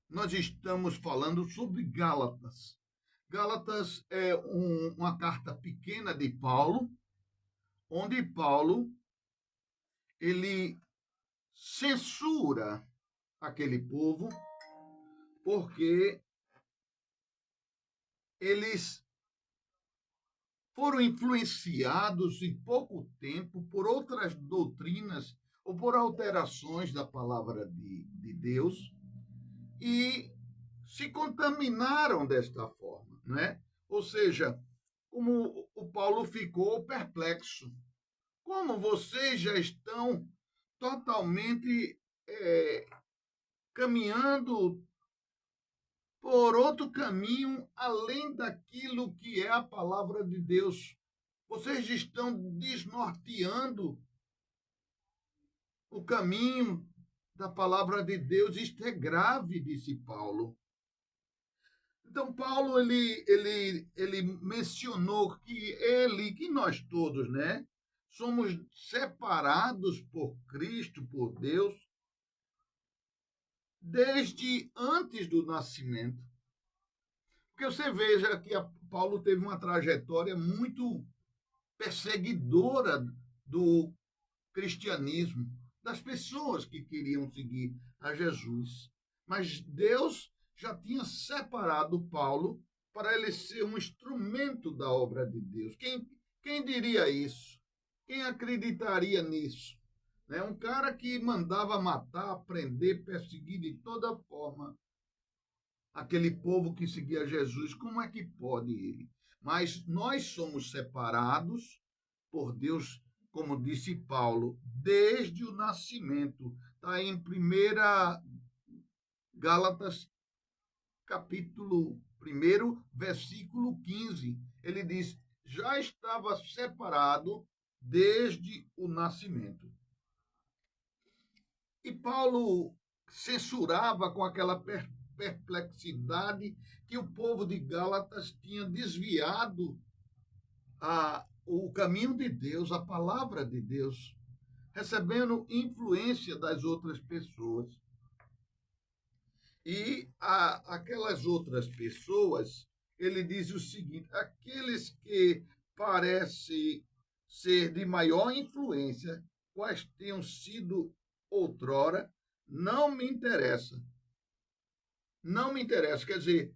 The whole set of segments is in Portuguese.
Nós estamos falando sobre Gálatas. Gálatas é uma carta pequena de Paulo, onde Paulo ele censura aquele povo porque eles foram influenciados em pouco tempo por outras doutrinas ou por alterações da palavra de Deus e se contaminaram desta forma, né? Ou seja, como o Paulo ficou perplexo, como vocês já estão totalmente caminhando por outro caminho além daquilo que é a palavra de Deus. Vocês estão desnorteando o caminho da palavra de Deus. Isto é grave, disse Paulo. Então, Paulo, ele mencionou que nós todos, né, somos separados por Cristo, por Deus, desde antes do nascimento. Porque você veja que Paulo teve uma trajetória muito perseguidora do cristianismo, das pessoas que queriam seguir a Jesus. Mas Deus já tinha separado Paulo para ele ser um instrumento da obra de Deus. Quem diria isso? Quem acreditaria nisso? Né? Um cara que mandava matar, prender, perseguir de toda forma aquele povo que seguia Jesus, como é que pode ele? Mas nós somos separados por Deus, como disse Paulo, desde o nascimento. Está em 1 Gálatas, capítulo 1, versículo 15. Ele diz: já estava separado desde o nascimento. E Paulo censurava com aquela perplexidade que o povo de Gálatas tinha desviado o caminho de Deus, a palavra de Deus, recebendo influência das outras pessoas. E aquelas outras pessoas, ele diz o seguinte: aqueles que parecem ser de maior influência, quais tenham sido outrora, não me interessa. Não me interessa. Quer dizer,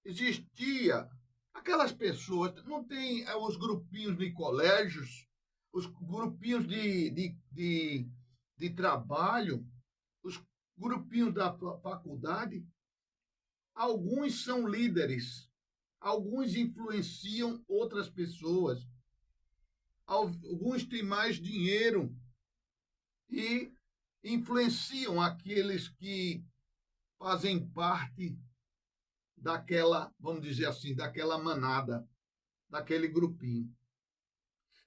existia aquelas pessoas, não tem os grupinhos de colégios, os grupinhos de trabalho, os grupinhos da faculdade, alguns são líderes, alguns influenciam outras pessoas, alguns têm mais dinheiro e influenciam aqueles que fazem parte daquela, vamos dizer assim, daquela manada, daquele grupinho.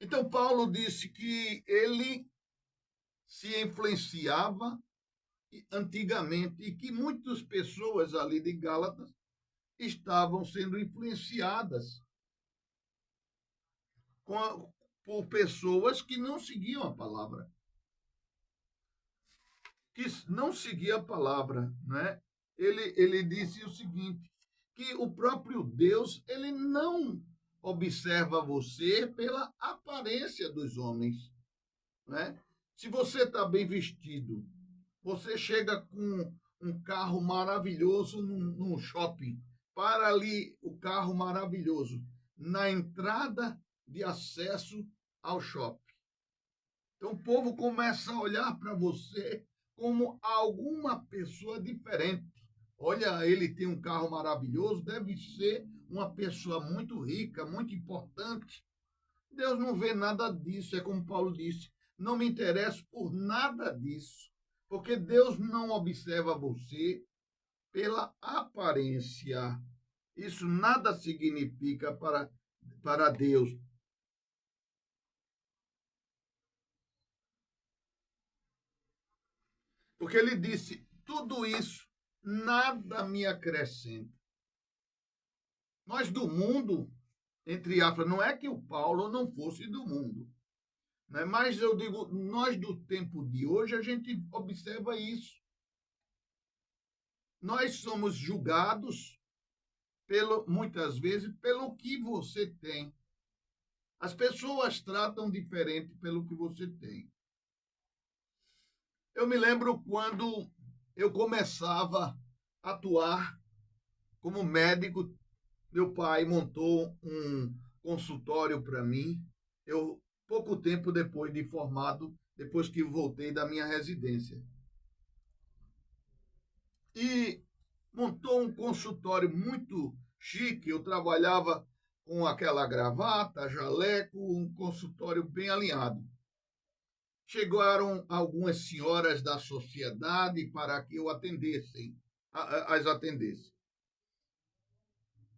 Então, Paulo disse que ele se influenciava antigamente e que muitas pessoas ali de Gálatas estavam sendo influenciadas por pessoas que não seguiam a palavra, que não seguiam a palavra, né? Ele disse o seguinte, que o próprio Deus, ele não observa você pela aparência dos homens, né? Se você está bem vestido, você chega com um carro maravilhoso num shopping, para ali o carro maravilhoso, na entrada de acesso ao shopping. Então o povo começa a olhar para você como alguma pessoa diferente. Olha, ele tem um carro maravilhoso, deve ser uma pessoa muito rica, muito importante. Deus não vê nada disso, é como Paulo disse, não me interesso por nada disso, porque Deus não observa você pela aparência. Isso nada significa para Deus. Porque ele disse: tudo isso nada me acrescenta. Nós do mundo, entre aspas, não é que o Paulo não fosse do mundo, né? Mas eu digo, nós do tempo de hoje, a gente observa isso. nós somos julgados muitas vezes pelo que você tem. As pessoas tratam diferente pelo que você tem. Eu me lembro quando eu começava a atuar como médico, meu pai montou um consultório para mim. Eu pouco tempo depois de formado, depois que voltei da minha residência. E montou um consultório muito chique. Eu trabalhava com aquela gravata, jaleco, um consultório bem alinhado. Chegaram algumas senhoras da sociedade para que eu as atendesse.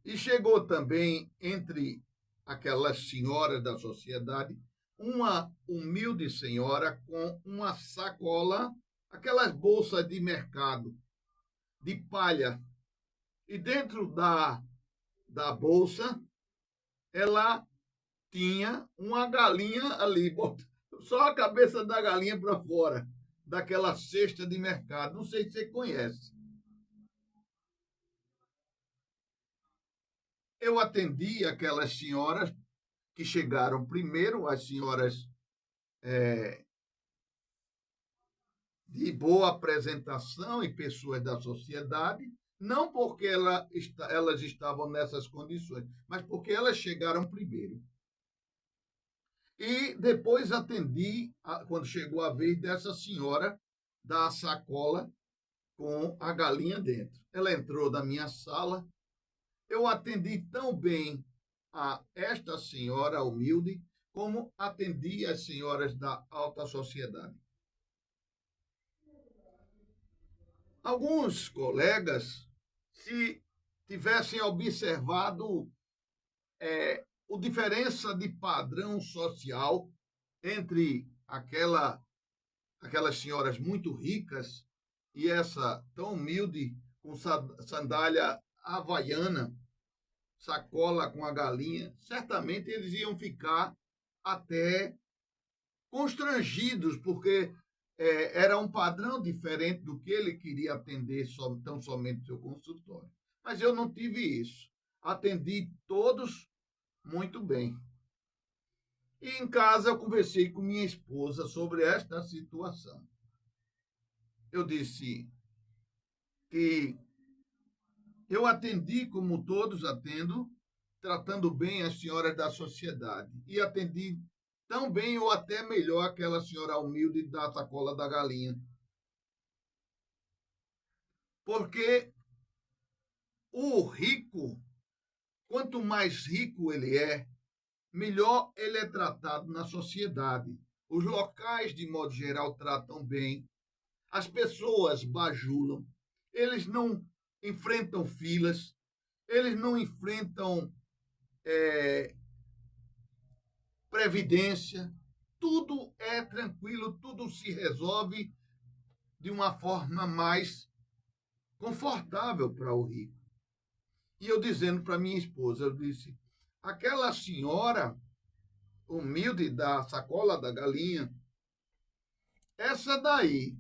E chegou também entre aquelas senhoras da sociedade uma humilde senhora com uma sacola, aquelas bolsas de mercado de palha. E dentro da bolsa, ela tinha uma galinha ali, só a cabeça da galinha para fora, daquela cesta de mercado. Não sei se você conhece. Eu atendi aquelas senhoras que chegaram primeiro, as senhoras de boa apresentação e pessoas da sociedade, não porque elas estavam nessas condições, mas porque elas chegaram primeiro. E depois atendi, quando chegou a vez dessa senhora da sacola com a galinha dentro. Ela entrou na minha sala, eu atendi tão bem a esta senhora humilde como atendi as senhoras da alta sociedade. Alguns colegas, se tivessem observado a diferença de padrão social entre aquelas senhoras muito ricas e essa tão humilde com sandália havaiana, sacola com a galinha, certamente eles iam ficar até constrangidos, porque era um padrão diferente do que ele queria atender tão somente no seu consultório. Mas eu não tive isso. Atendi todos muito bem. E em casa eu conversei com minha esposa sobre esta situação. Eu disse que eu atendi como todos atendo, tratando bem as senhoras da sociedade. E atendi tão bem ou até melhor aquela senhora humilde da sacola da galinha. Porque o rico, quanto mais rico ele é, melhor ele é tratado na sociedade. Os locais, de modo geral, tratam bem. As pessoas bajulam. Eles não enfrentam filas. Eles não enfrentam previdência. Tudo é tranquilo, tudo se resolve de uma forma mais confortável para o rico. E eu dizendo para minha esposa, eu disse, aquela senhora humilde da sacola da galinha, essa daí,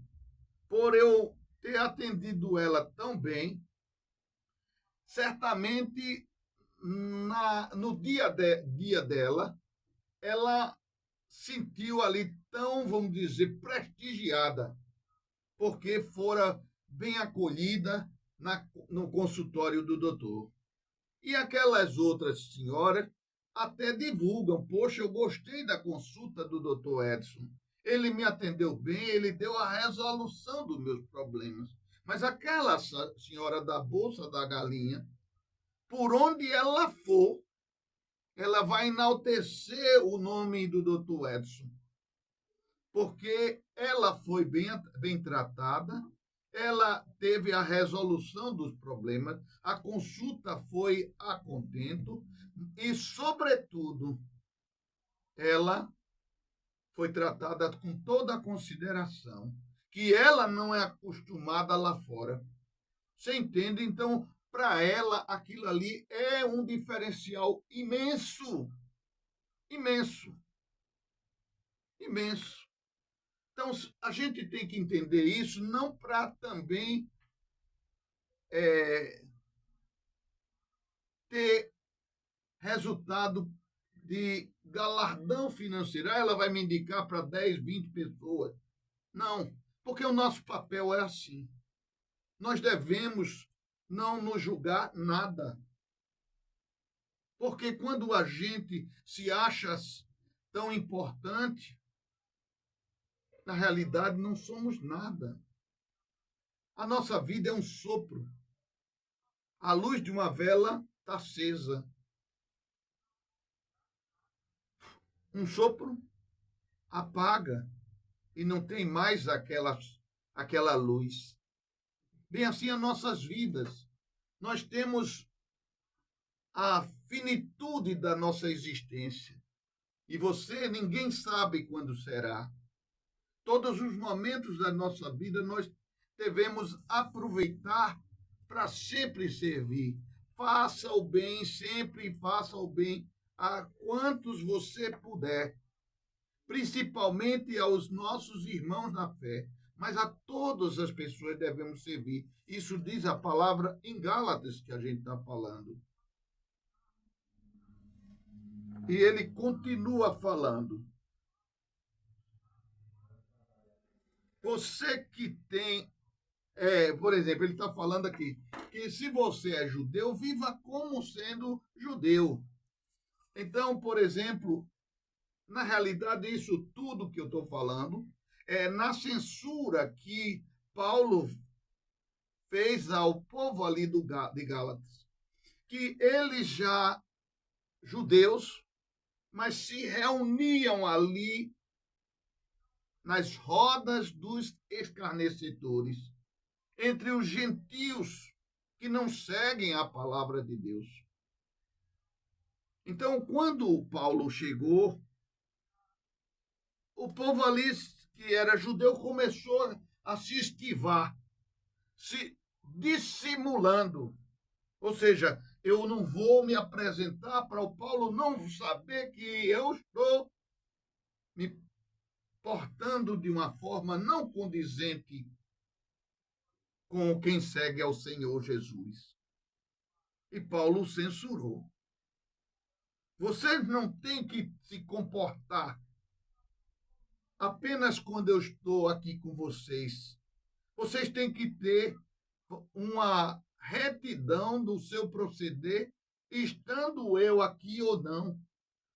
por eu ter atendido ela tão bem, certamente no dia dela, ela sentiu ali tão, vamos dizer, prestigiada, porque fora bem acolhida no consultório do doutor. E aquelas outras senhoras até divulgam, poxa, eu gostei da consulta do doutor Edson. Ele me atendeu bem, ele deu a resolução dos meus problemas. Mas aquela senhora da Bolsa da Galinha, por onde ela for, ela vai enaltecer o nome do doutor Edson. Porque ela foi bem tratada, ela teve a resolução dos problemas, a consulta foi a contento e, sobretudo, ela foi tratada com toda a consideração, que ela não é acostumada lá fora. Você entende? Então, para ela, aquilo ali é um diferencial imenso, imenso, imenso. Então, a gente tem que entender isso não para também ter resultado de galardão financeiro. Ela vai me indicar para 10, 20 pessoas. Não, porque o nosso papel é assim. Nós devemos não nos julgar nada. Porque quando a gente se acha tão importante, na realidade não somos nada. A nossa vida é um sopro. A luz de uma vela está acesa. Um sopro apaga e não tem mais aquela luz. Bem assim as nossas vidas. Nós temos a finitude da nossa existência. E ninguém sabe quando será. Todos os momentos da nossa vida nós devemos aproveitar para sempre servir. Faça o bem, sempre faça o bem a quantos você puder, principalmente aos nossos irmãos na fé, mas a todas as pessoas devemos servir. Isso diz a palavra em Gálatas que a gente está falando. E ele continua falando. Você que tem, por exemplo, ele está falando aqui, que se você é judeu, viva como sendo judeu. Então, por exemplo, na realidade, isso tudo que eu estou falando é na censura que Paulo fez ao povo ali de Gálatas, que eles já, judeus, mas se reuniam ali nas rodas dos escarnecedores, entre os gentios que não seguem a palavra de Deus. Então, quando Paulo chegou, o povo ali, que era judeu, começou a se esquivar, se dissimulando. Ou seja, eu não vou me apresentar para o Paulo não saber que eu estou me portando de uma forma não condizente com quem segue ao Senhor Jesus. E Paulo censurou. Vocês não têm que se comportar apenas quando eu estou aqui com vocês. Vocês têm que ter uma retidão do seu proceder, estando eu aqui ou não.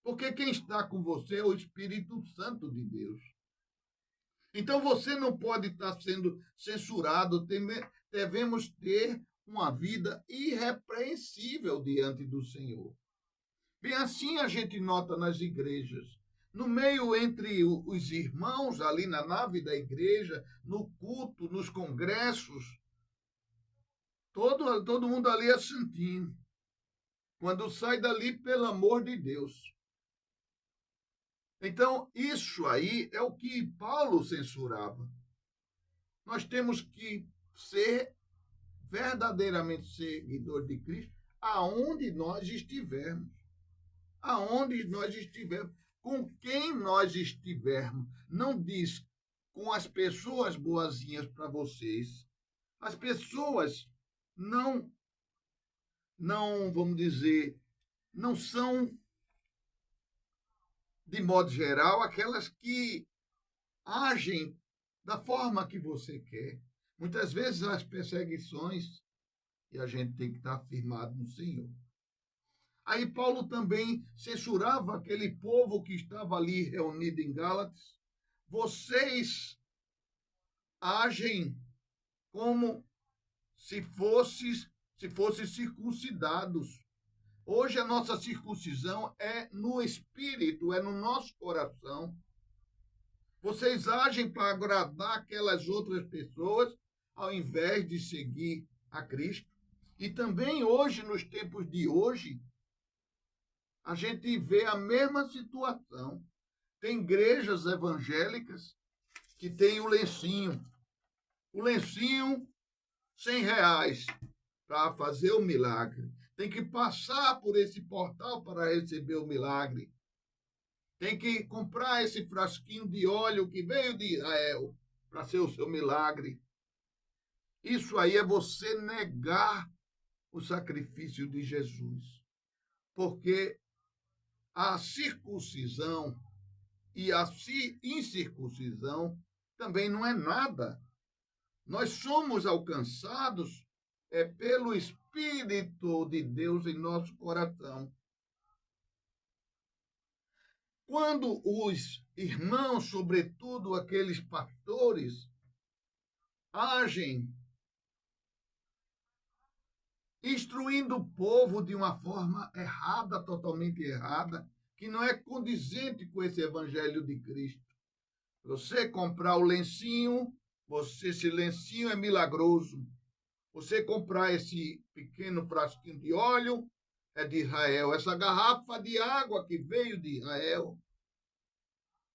Porque quem está com você é o Espírito Santo de Deus. Então você não pode estar sendo censurado, devemos ter uma vida irrepreensível diante do Senhor. Bem assim a gente nota nas igrejas, no meio entre os irmãos ali na nave da igreja, no culto, nos congressos, todo mundo ali é santinho. Quando sai dali, pelo amor de Deus. Então, isso aí é o que Paulo censurava. Nós temos que ser verdadeiramente seguidor de Cristo aonde nós estivermos. Aonde nós estivermos. Com quem nós estivermos. Não diz com as pessoas boazinhas para vocês. As pessoas não, vamos dizer, não são, de modo geral, aquelas que agem da forma que você quer. Muitas vezes as perseguições, e a gente tem que estar firmado no Senhor. Aí Paulo também censurava aquele povo que estava ali reunido em Gálatas. Vocês agem como se fossem circuncidados. Hoje a nossa circuncisão é no espírito, é no nosso coração. Vocês agem para agradar aquelas outras pessoas, ao invés de seguir a Cristo. E também hoje, nos tempos de hoje, a gente vê a mesma situação. Tem igrejas evangélicas que tem o lencinho. O lencinho, R$100 para fazer o milagre. Tem que passar por esse portal para receber o milagre. Tem que comprar esse frasquinho de óleo que veio de Israel para ser o seu milagre. Isso aí é você negar o sacrifício de Jesus. Porque a circuncisão e a incircuncisão também não é nada. Nós somos alcançados pelo Espírito de Deus em nosso coração. Quando os irmãos, sobretudo aqueles pastores, agem instruindo o povo de uma forma errada, totalmente errada, que não é condizente com esse evangelho de Cristo. Você comprar o lencinho, esse lencinho é milagroso. Você comprar esse pequeno frasquinho de óleo, é de Israel. Essa garrafa de água que veio de Israel,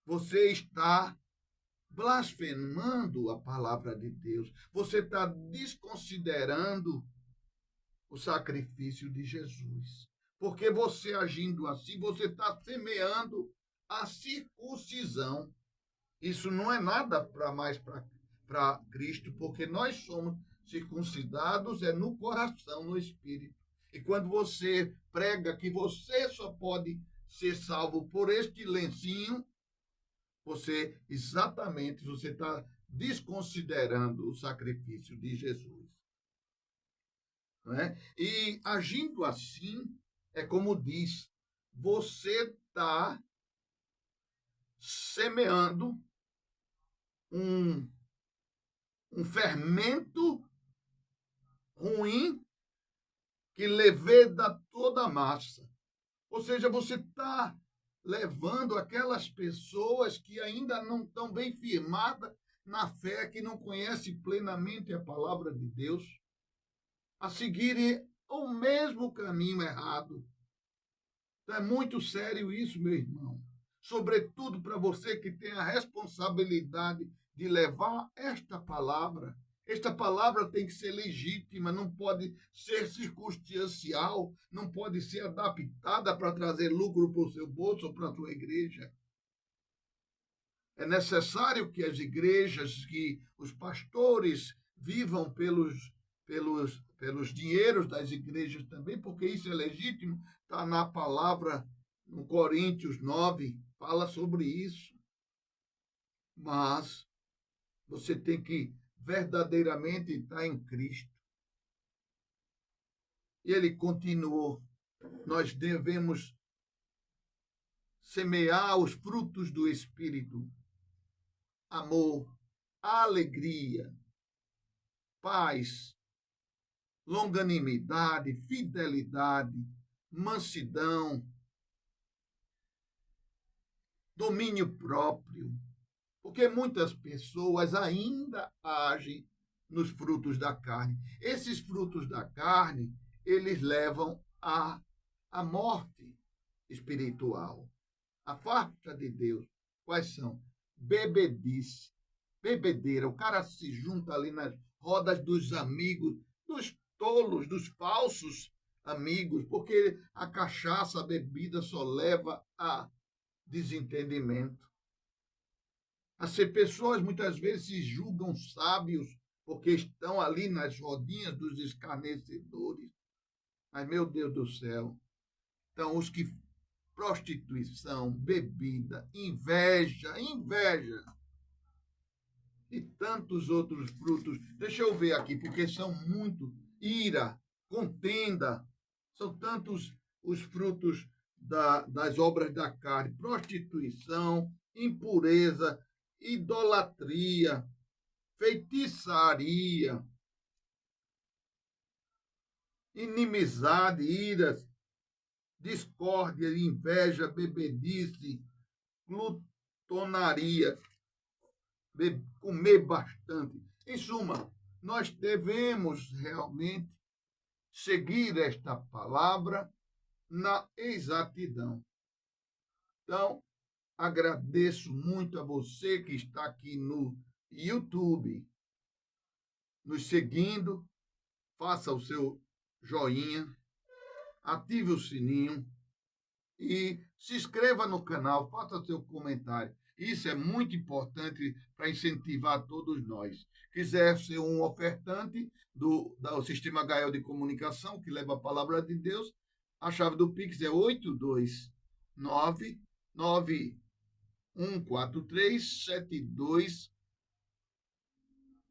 você está blasfemando a palavra de Deus. Você está desconsiderando o sacrifício de Jesus. Porque você agindo assim, você está semeando a circuncisão. Isso não é nada para Cristo, porque nós somos circuncidados no coração, no espírito. E quando você prega que você só pode ser salvo por este lencinho, você está desconsiderando o sacrifício de Jesus. Não é? E agindo assim, é como diz, você está semeando um fermento ruim que leveda toda a massa. Ou seja, você está levando aquelas pessoas que ainda não estão bem firmadas na fé, que não conhecem plenamente a palavra de Deus, a seguirem o mesmo caminho errado. Então, é muito sério isso, meu irmão. Sobretudo para você que tem a responsabilidade de levar esta palavra. Esta palavra tem que ser legítima, não pode ser circunstancial, não pode ser adaptada para trazer lucro para o seu bolso ou para a sua igreja. É necessário que as igrejas, que os pastores vivam pelos dinheiros das igrejas também, porque isso é legítimo, está na palavra, no Coríntios 9, fala sobre isso. Mas você tem que verdadeiramente estar em Cristo. E ele continuou, nós devemos semear os frutos do Espírito: amor, alegria, paz, longanimidade, fidelidade, mansidão, domínio próprio. Porque muitas pessoas ainda agem nos frutos da carne. Esses frutos da carne, eles levam à morte espiritual. Afasta de Deus. Quais são? Bebedice, bebedeira. O cara se junta ali nas rodas dos amigos, dos tolos, dos falsos amigos, porque a cachaça, a bebida só leva a desentendimento. As pessoas muitas vezes se julgam sábios porque estão ali nas rodinhas dos escarnecedores. Mas, meu Deus do céu, então os que prostituição, bebida, inveja e tantos outros frutos. Deixa eu ver aqui, porque são muito. Ira, contenda, são tantos os frutos das obras da carne: prostituição, impureza, idolatria, feitiçaria, inimizade, iras, discórdia, inveja, bebedice, glutonaria, comer bastante. Em suma, nós devemos realmente seguir esta palavra na exatidão. Então, agradeço muito a você que está aqui no YouTube, nos seguindo. Faça o seu joinha, ative o sininho e se inscreva no canal, faça seu comentário. Isso é muito importante para incentivar todos nós. Quiser ser um ofertante do Sistema Gael de Comunicação, que leva a palavra de Deus, a chave do Pix é 829 9143 72